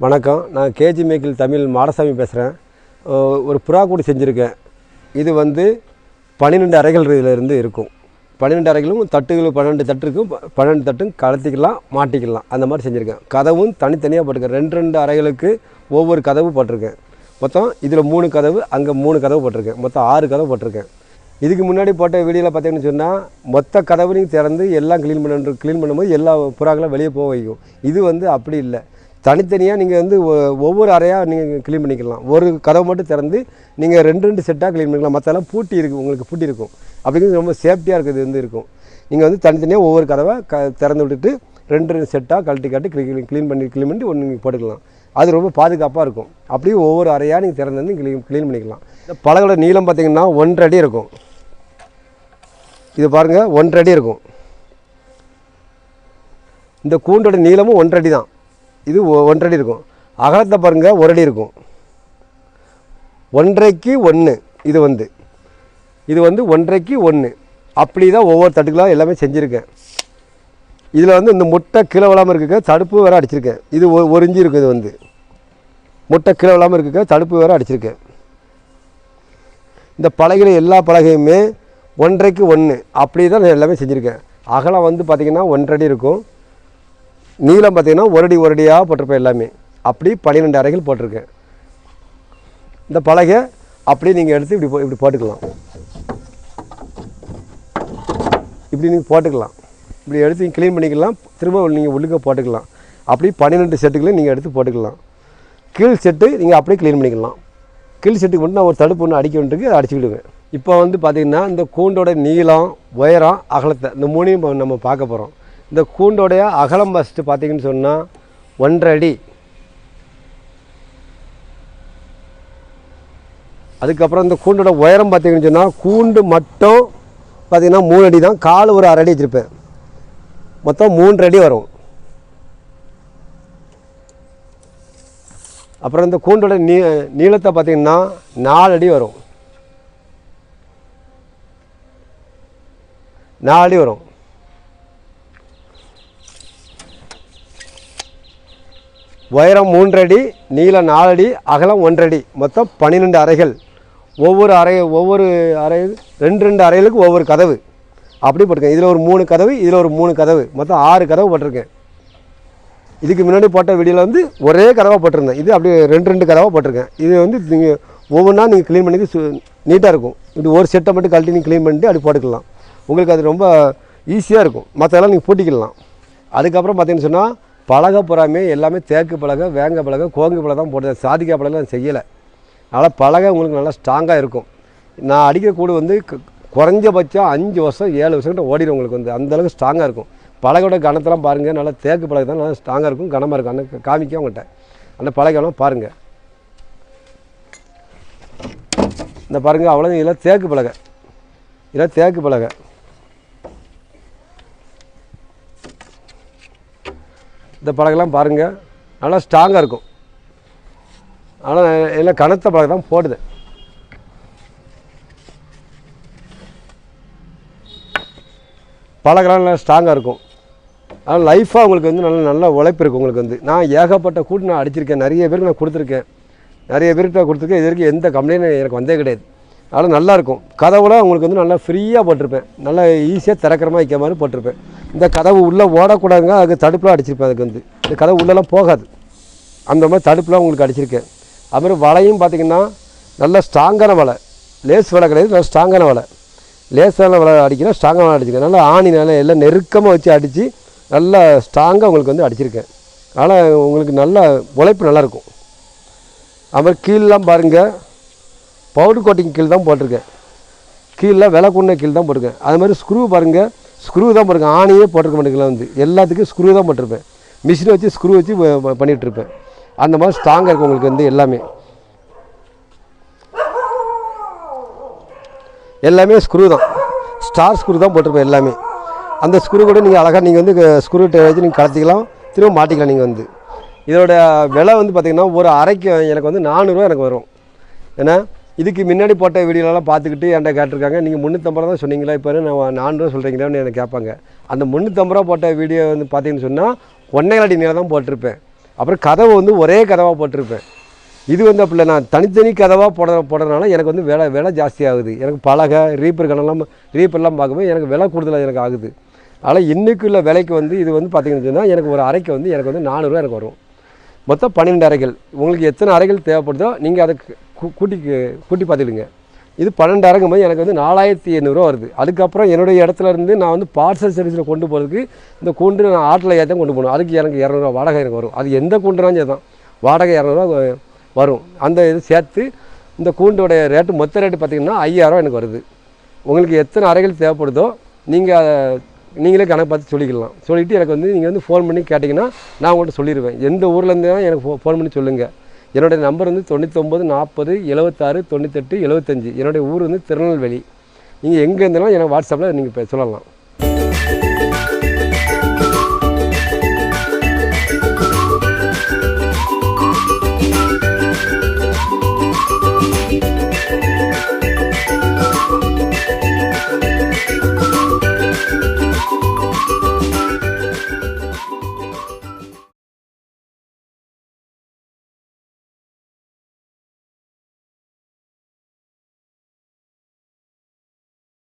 வணக்கம். நான் கேஜி மேக்கில் தமிழ் மாடசாமி பேசுகிறேன். ஒரு புறா கூடு செஞ்சுருக்கேன். இது வந்து 12 அறைகள் இதில் இருக்கும். 12 அறைகளும் தட்டுகள் 12 தட்டு இருக்கும். 12 தட்டும் கலத்திக்கலாம், மாட்டிக்கலாம். அந்த மாதிரி செஞ்சுருக்கேன். கதவும் தனித்தனியாக போட்டிருக்கேன். 2 அறைகளுக்கு ஒவ்வொரு கதவு போட்டிருக்கேன். மொத்தம் இதில் 3 கதவு, அங்கே 3 கதவு போட்டிருக்கேன். மொத்தம் 6 கதவு போட்டிருக்கேன். இதுக்கு முன்னாடி போட்ட வீடியோவில் பார்த்தீங்கன்னு சொன்னால் மொத்த கதவுலையும் திறந்து எல்லாம் க்ளீன் பண்ணும்போது எல்லா புறாக்களும் வெளியே போக வைக்கும். இது வந்து அப்படி இல்லை. தனித்தனியாக நீங்கள் வந்து ஒவ்வொரு அறையாக நீங்கள் க்ளீன் பண்ணிக்கலாம். ஒரு கதவு மட்டும் திறந்து நீங்கள் 2 செட்டாக க்ளீன் பண்ணிக்கலாம். மற்றெல்லாம் பூட்டி இருக்குது, உங்களுக்கு பூட்டி இருக்கும். அப்படிங்கிறது ரொம்ப சேஃப்டியாக இருக்குது வந்து இருக்கும். நீங்கள் வந்து தனித்தனியாக ஒவ்வொரு கதவை திறந்து விட்டுட்டு 2 செட்டாக கழட்டி க்ளீன் பண்ணி ஒன்று நீங்கள் போட்டுக்கலாம். அது ரொம்ப பாதுகாப்பாக இருக்கும். அப்படியே ஒவ்வொரு அறையாக நீங்கள் திறந்து வந்து க்ளீன் பண்ணிக்கலாம். இந்த பலகோட நீளம் பார்த்திங்கன்னா 1 அடி இருக்கும். இது பாருங்கள், 1 அடி இருக்கும். இந்த கூண்டோட நீளமும் 1 அடி தான். இது 1 அடி இருக்கும். அகலத்தை பாருங்கள், 1 அடி இருக்கும். 1.5க்கு 1. இது வந்து 1.5க்கு 1. அப்படி தான் ஒவ்வொரு தட்டுக்கெலாம் எல்லாமே செஞ்சுருக்கேன். இதில் வந்து இந்த முட்டை கீழே விழாமல் இருக்க தடுப்பு வேறு அடிச்சிருக்கேன். இது 1 இன்ச்சு இருக்குது. இது வந்து முட்டை கீழே விழாமல் இருக்க தடுப்பு வேறு அடிச்சிருக்கேன். இந்த பலகையில் எல்லா பலகையுமே 1.5க்கு 1 அப்படி தான் நான் எல்லாமே செஞ்சுருக்கேன். அகலம் வந்து பார்த்திங்கன்னா 1 அடி இருக்கும். நீளம் பார்த்திங்கன்னா 1 அடியாக போட்டிருப்பேன். எல்லாமே அப்படி 12 அறைகள் போட்டிருக்கேன். இந்த பலகை அப்படியே நீங்கள் எடுத்து இப்படி போட்டுக்கலாம். இப்படி நீங்கள் போட்டுக்கலாம். இப்படி எடுத்து நீங்கள் க்ளீன் பண்ணிக்கலாம். திரும்ப நீங்கள் உள்ளுக்க போட்டுக்கலாம். அப்படி 12 செட்டுகளையும் நீங்கள் எடுத்து போட்டுக்கலாம். கீழ் செட்டு நீங்கள் அப்படியே க்ளீன் பண்ணிக்கலாம். கீழ் செட்டுக்கு மட்டும் நான் ஒரு தடுப்பு ஒன்று அடிக்க வேண்டியிருக்கு, அதை அடிச்சுக்கிடுவேன். இப்போ வந்து பார்த்திங்கன்னா இந்த கூண்டோட நீளம், உயரம், அகலத்தை இந்த 3ஐயும் நம்ம பார்க்க போகிறோம். இந்த கூண்டோடைய அகலம் ஃபஸ்ட்டு பார்த்திங்கன்னு சொன்னால் 1.5 அடி. அதுக்கப்புறம் இந்த கூண்டோட உயரம் பார்த்திங்கன்னு சொன்னால் கூண்டு மட்டும் பார்த்திங்கன்னா 3 அடி தான். கால் ஒரு 1/2 அடி வச்சுருப்பேன். மொத்தம் 3 அடி வரும். அப்புறம் இந்த கூண்டோட நீளத்தை பார்த்திங்கன்னா 4 அடி வரும். 4 அடி வரும். உயரம் 3 அடி, நீளம் 4 அடி, அகலம் 1 அடி. மொத்தம் 12 அறைகள். ஒவ்வொரு அறை 2 அறைகளுக்கு ஒவ்வொரு கதவு அப்படி போட்டிருக்கேன். இதில் ஒரு 3 கதவு, இதில் ஒரு 3 கதவு, மொத்தம் 6 கதவு போட்டிருக்கேன். இதுக்கு முன்னாடி போட்ட வீடியோவில் வந்து ஒரே கதவாக போட்டிருந்தேன். இது அப்படியே 2 கதவாக போட்டிருக்கேன். இது வந்து நீங்கள் ஒவ்வொன்றா நீங்கள் க்ளீன் பண்ணி நீட்டாக இருக்கும். இப்படி ஒரு செட்டை மட்டும் கழட்டி நீங்கள் க்ளீன் பண்ணிட்டு அப்படி போட்டுக்கலாம். உங்களுக்கு அது ரொம்ப ஈஸியாக இருக்கும். மற்றதெல்லாம் நீங்கள் பூட்டிக்கலாம். அதுக்கப்புறம் பார்த்தீங்கன்னு சொன்னால் பலகை புறாமே எல்லாமே தேக்கு பலகை, வேங்க பலகை, கோங்கு பலகை தான் போட்டேன். சாதிக்காய் பலகை நான் செய்யலை. அதனால் பலகை உங்களுக்கு நல்லா ஸ்ட்ராங்காக இருக்கும். நான் அடிக்கிற கூடு வந்து குறைஞ்சபட்சம் 5 வருஷம் 7 வருஷம் கிட்ட ஓடிடும். உங்களுக்கு வந்து அந்தளவுக்கு ஸ்ட்ராங்காக இருக்கும். பலகையோட கணத்தெல்லாம் பாருங்கள், நல்லா தேக்கு பலகை தான் நல்லா ஸ்ட்ராங்காக இருக்கும், கனமாக இருக்கும். அந்த காமிக்க உங்கள்கிட்ட அந்த பலகைலாம் பாருங்கள். இந்த பாருங்கள், அவ்வளோ இதெல்லாம் தேக்கு பலகை. இதெல்லாம் தேக்கு பலகை. இந்த பலகைலாம் பாருங்கள், நல்லா ஸ்ட்ராங்காக இருக்கும். ஆனால் எல்லாம் கனத்த பலகை தான் போடுது. பலகைலாம் நல்லா ஸ்ட்ராங்காக இருக்கும். அதனால் லைஃபாக உங்களுக்கு வந்து நல்ல உழைப்பு இருக்குது. உங்களுக்கு வந்து நான் ஏகப்பட்ட கூட்டு நான் அடிச்சிருக்கேன். நிறைய பேருக்கு நான் கொடுத்துருக்கேன். இது வரைக்கும் எந்த கம்ப்ளைண்ட்டும் எனக்கு வந்தே கிடையாது. அதனால் நல்லாயிருக்கும். கதவுல உங்களுக்கு வந்து நல்லா ஃப்ரீயாக போட்டிருப்பேன். நல்லா ஈஸியாக திறக்கிற மாதிரி வைக்க மாதிரி போட்டிருப்பேன். இந்த கதவு உள்ளே ஓடக்கூடாதுங்க, அதுக்கு தடுப்புலாம் அடிச்சிருப்பேன். அதுக்கு வந்து இந்த கதவு உள்ளெல்லாம் போகாது. அந்த மாதிரி தடுப்புலாம் உங்களுக்கு அடிச்சிருக்கேன். அதுமாதிரி வலையும் பார்த்திங்கன்னா நல்லா ஸ்ட்ராங்கான வலை, லேஸ் வலை கிடையாது, நல்லா ஸ்ட்ராங்கான வலை. லேசான வலை அடிக்கிறேன், ஸ்ட்ராங்கான வலை அடிச்சிருக்கேன். நல்லா ஆணி நல்லா எல்லாம் நெருக்கமாக வச்சு அடித்து நல்லா ஸ்ட்ராங்காக உங்களுக்கு வந்து அடிச்சிருக்கேன். அதனால் உங்களுக்கு நல்ல உழைப்பு நல்லாயிருக்கும். அதுமாதிரி கீழெலாம் பாருங்கள், பவுடர் கோட்டிங் கீழ் தான் போட்டிருக்கேன். கீழே விளக்குண்ண கீழ் தான் போட்டிருக்கேன். அது மாதிரி ஸ்க்ரூ பாருங்கள், ஸ்க்ரூ தான் போட்டிருக்கேன். ஆணியே போட்டிருக்க மாட்டேங்கலாம். வந்து எல்லாத்துக்கும் ஸ்க்ரூ தான் போட்டிருப்பேன். மிஷினை வச்சு ஸ்க்ரூ வச்சு பண்ணிகிட்ருப்பேன். அந்த மாதிரி ஸ்ட்ராங்காக இருக்கும் உங்களுக்கு வந்து எல்லாமே ஸ்க்ரூ தான், ஸ்டார் ஸ்க்ரூ தான் போட்டிருப்பேன் எல்லாமே. அந்த ஸ்க்ரூ கூட நீங்கள் அழகாக நீங்கள் வந்து ஸ்க்ரூ வச்சு நீங்கள் கலத்திக்கலாம், திரும்ப மாட்டிக்கலாம். நீங்கள் வந்து இதோட விலை வந்து பார்த்திங்கன்னா ஒரு அறைக்கு எனக்கு வந்து 400 ரூபா எனக்கு வரும். ஏன்னா இதுக்கு முன்னாடி போட்ட வீடியோலாம் பார்த்துக்கிட்டு என்கிட்ட கேட்டிருக்காங்க, நீங்கள் 350 ரூபா தான் சொன்னீங்களா, இப்போ நான் 400 ரூபா சொல்கிறீங்களான்னு எனக்கு கேட்பாங்க. அந்த 350 ரூபா போட்ட வீடியோ வந்து பார்த்தீங்கன்னு சொன்னால் 1.5 அடி நீளம் தான் போட்டிருப்பேன். அப்புறம் கதவை வந்து ஒரே கதவாக போட்டிருப்பேன். இது வந்து அப்படி இல்லை, நான் தனித்தனி கதவாக போடுறதுனால எனக்கு வந்து விலை ஜாஸ்தி ஆகுது. எனக்கு பலகை ரீப்பர்லாம் பார்க்கும்போது எனக்கு விலை கூடுதலாக எனக்கு ஆகுது. அதனால் இன்றைக்கு உள்ள விலைக்கு வந்து இது வந்து பார்த்திங்கன்னு சொன்னால் எனக்கு ஒரு அறைக்கு வந்து எனக்கு வந்து 400 ரூபா எனக்கு வரும். மொத்தம் 12 அறைகள். உங்களுக்கு எத்தனை அறைகள் தேவைப்படுதோ நீங்கள் அதை கூட்டி பார்த்துடுங்க. இது 12 அறைங்கும்போது எனக்கு வந்து 4800 ரூபா வருது. அதுக்கப்புறம் என்னுடைய இடத்துல இருந்து நான் வந்து பார்சல் சர்வீஸில் கொண்டு போகிறதுக்கு இந்த கூண்டு நான் ஆட்டில் ஏற்ற கொண்டு போகணும். அதுக்கு எனக்கு 200 ரூபா வாடகை எனக்கு வரும். அது எந்த கூண்டுனாலும் சரி தான், வாடகை 200 ரூபா வரும். அந்த இது சேர்த்து இந்த கூண்டோடைய ரேட்டு மொத்த ரேட்டு பார்த்திங்கன்னா 5000 ரூபா எனக்கு வருது. உங்களுக்கு எத்தனை அறைகள் தேவைப்படுதோ நீங்களே கணக்கு பார்த்து சொல்லிக்கலாம். சொல்லிவிட்டு எனக்கு வந்து நீங்கள் வந்து ஃபோன் பண்ணி கேட்டிங்கன்னா நான் உங்கள்கிட்ட சொல்லிடுவேன். எந்த ஊர்லேருந்து தான் எனக்கு ஃபோன் பண்ணி சொல்லுங்கள். என்னுடைய நம்பர் வந்து 99 40 76 98 75. என்னுடைய ஊர் வந்து திருநெல்வேலி. நீங்கள் எங்கே இருந்தாலும் எனக்கு வாட்ஸ்அப்பில் நீங்கள் சொல்லலாம்.